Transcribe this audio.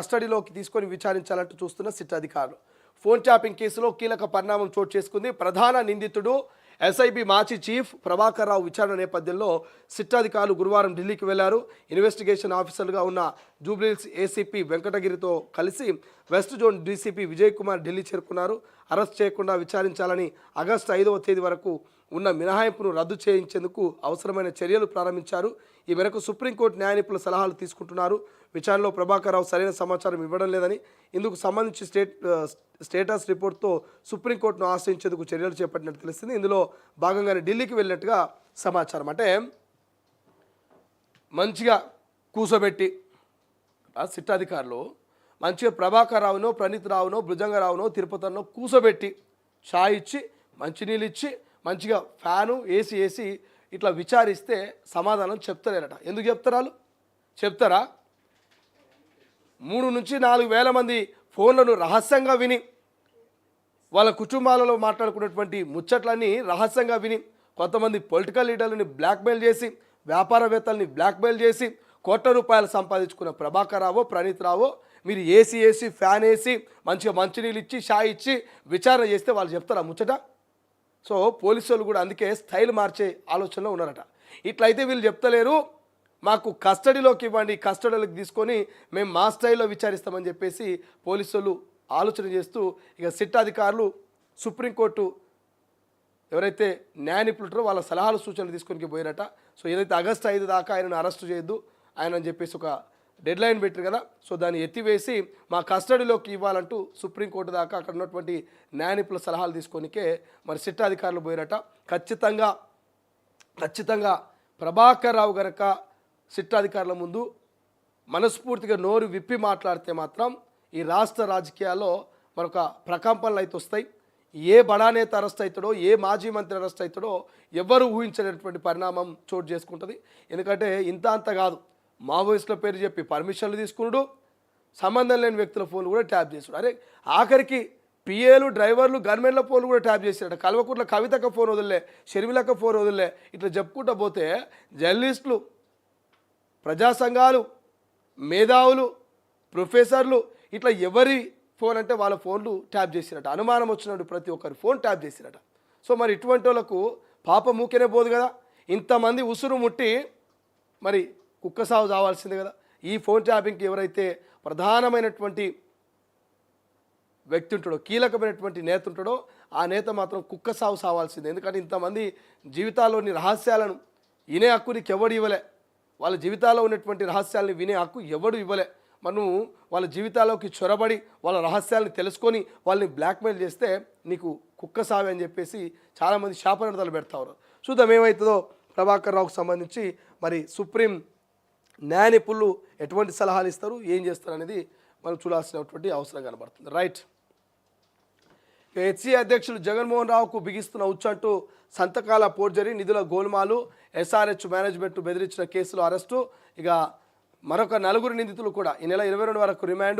కస్టడీలోకి తీసుకొని విచారించాలంటూ చూస్తున్న సిట్ అధికారులు. ఫోన్ ట్యాపింగ్ కేసులో కీలక పరిణామం చోటు చేసుకుంది. ప్రధాన నిందితుడు ఎస్ఐబి మాజీ చీఫ్ ప్రభాకర్ రావు విచారణ నేపథ్యంలో సిట్ అధికారులు గురువారం ఢిల్లీకి వెళ్లారు. ఇన్వెస్టిగేషన్ ఆఫీసర్లుగా ఉన్న జూబ్లీహిల్స్ ఏసీపీ వెంకటగిరితో కలిసి west zone DCP Vijay Kumar Delhi చేరుకున్నారు. అరెస్ట్ చేయకుండా విచారించాలని ఆగస్టు 5వ తేదీ వరకు ఉన్న మినహాయింపును రద్దు చేయించేందుకు అవసరమైన చర్యలు ప్రారంభించారు. ఈ మేరకు సుప్రీంకోర్టు న్యాయ నిపుణుల సలహాలు తీసుకుంటున్నారు. విచారణలో ప్రభాకర్ రావు సరైన సమాచారం ఇవ్వడం లేదని, ఇందుకు సంబంధించి స్టేటస్ రిపోర్ట్తో సుప్రీంకోర్టును ఆశ్రయించేందుకు చర్యలు చేపట్టినట్టు తెలిసింది. ఇందులో భాగంగానే ఢిల్లీకి వెళ్ళినట్టుగా సమాచారం. అంటే మంచిగా కూసోబెట్టి సిట్ అధికారులు మంచిగా ప్రభాకర్ రావునో, ప్రణీత్ రావునో, భుజంగరావునో, తిరుపతినో కూసోబెట్టి ఛాయ్ ఇచ్చి, మంచినీళ్ళు ఇచ్చి, మంచిగా ఫ్యాను ఏసీ ఇట్లా విచారిస్తే సమాధానం చెప్తలేరట. ఎందుకు చెప్తారు? చెప్తారా? 3 నుంచి 4 వేల మంది ఫోన్లను రహస్యంగా విని, వాళ్ళ కుటుంబాలలో మాట్లాడుకున్నటువంటి ముచ్చట్లన్నీ రహస్యంగా విని, కొంతమంది పొలిటికల్ లీడర్లని బ్లాక్మెయిల్ చేసి, వ్యాపారవేత్తల్ని బ్లాక్మెయిల్ చేసి కోట్ల రూపాయలు సంపాదించుకున్న ప్రభాకర్ రావో, ప్రణీత్ రావో మీరు ఏసీ ఫ్యాన్ వేసి మంచిగా మంచినీళ్ళు ఇచ్చి షాయి ఇచ్చి విచారణ చేస్తే వాళ్ళు చెప్తారా ముచ్చట? సో పోలీసు వాళ్ళు కూడా అందుకే స్టైల్ మార్చే ఆలోచనలో ఉన్నారట. ఇట్లయితే వీళ్ళు చెప్తలేరు, మాకు కస్టడీలోకి ఇవ్వండి, కస్టడీలోకి తీసుకొని మేము మా స్టైల్లో విచారిస్తామని చెప్పేసి పోలీసు వాళ్ళు ఆలోచన చేస్తూ ఇక సిట్ అధికారులు సుప్రీంకోర్టు ఎవరైతే న్యాయ నిపుణులతో వాళ్ళ సలహాలు సూచనలు తీసుకొని పోయారట. సో ఏదైతే ఆగస్టు 5 దాకా ఆయనను అరెస్టు చేయొద్దు ఆయన అని చెప్పేసి ఒక డెడ్ లైన్ పెట్టారు కదా, సో దాన్ని ఎత్తివేసి మా కస్టడీలోకి ఇవ్వాలంటూ సుప్రీంకోర్టు దాకా అక్కడ ఉన్నటువంటి న్యాయ నిపుణుల సలహాలు తీసుకొనికే మరి సిట్ అధికారులు పోయారట. ఖచ్చితంగా ప్రభాకర్ రావు గనక సిట్ అధికారుల ముందు మనస్ఫూర్తిగా నోరు విప్పి మాట్లాడితే మాత్రం ఈ రాష్ట్ర రాజకీయాల్లో మరొక ప్రకంపనలు అయితే వస్తాయి. ఏ బడా నేత అరెస్ట్ అవుతాడో, ఏ మాజీ మంత్రి అరెస్ట్ అవుతాడో ఎవరు ఊహించలేనటువంటి పరిణామం చోటు చేసుకుంటుంది. ఎందుకంటే ఇంత అంత కాదు, మావోయిస్టుల పేరు చెప్పి పర్మిషన్లు తీసుకున్నాడు, సంబంధం లేని వ్యక్తుల ఫోన్లు కూడా ట్యాప్ చేసాడు. అరే ఆఖరికి పిఏలు, డ్రైవర్లు, గవర్నమెంట్ల ఫోన్లు కూడా ట్యాప్ చేశారట. కల్వకుట్ల కవితక్క ఫోన్ వదిలే, షర్మిలక్క ఫోన్ వదిలే, ఇట్లా చెప్పుకుంటూ పోతే జర్నలిస్టులు, ప్రజా సంఘాలు, మేధావులు, ప్రొఫెసర్లు ఇట్లా ఎవరి ఫోన్ అంటే వాళ్ళ ఫోన్లు ట్యాప్ చేసిరట. అనుమానం వచ్చినట్టు ప్రతి ఒక్కరి ఫోన్ ట్యాప్ చేసిరట. సో మరి ఇటువంటి వాళ్ళకు పాప మూకేనే పోదు కదా. ఇంతమంది ఉసురు ముట్టి మరి కుక్క సాగు చావాల్సిందే కదా. ఈ ఫోన్ ట్యాపింగ్కి ఎవరైతే ప్రధానమైనటువంటి వ్యక్తి ఉంటాడో, కీలకమైనటువంటి నేత ఉంటాడో ఆ నేత మాత్రం కుక్క సాగు సావాల్సిందే. ఎందుకంటే ఇంతమంది జీవితాల్లోని రహస్యాలను వినే హక్కు నీకు ఎవడు ఇవ్వలే, వాళ్ళ జీవితాల్లో ఉన్నటువంటి రహస్యాలను వినే హక్కు ఎవడు ఇవ్వలే. మనం వాళ్ళ జీవితాల్లోకి చొరబడి వాళ్ళ రహస్యాలను తెలుసుకొని వాళ్ళని బ్లాక్మెయిల్ చేస్తే నీకు కుక్క సావే అని చెప్పేసి చాలామంది శాపనార్థాలు పెడతారు. చూద్దాం ఏమవుతుందో ప్రభాకర్ రావుకు సంబంధించి. మరి సుప్రీం న్యాయ నిపుణులు ఎటువంటి సలహాలు ఇస్తారు, ఏం చేస్తారు అనేది మనం చూడాల్సినటువంటి అవసరం కనబడుతుంది. రైట్. హెచ్సీ అధ్యక్షులు జగన్మోహన్ రావుకు బిగిస్తున్న ఉచ్చంటూ సంతకాల ఫోర్జరీ, నిధుల గోల్మాలు, ఎస్ఆర్హెచ్ మేనేజ్మెంట్ బెదిరించిన కేసులో అరెస్టు. ఇక మరొక 4 నిందితులు కూడా ఈ నెల 22 వరకు రిమాండ్.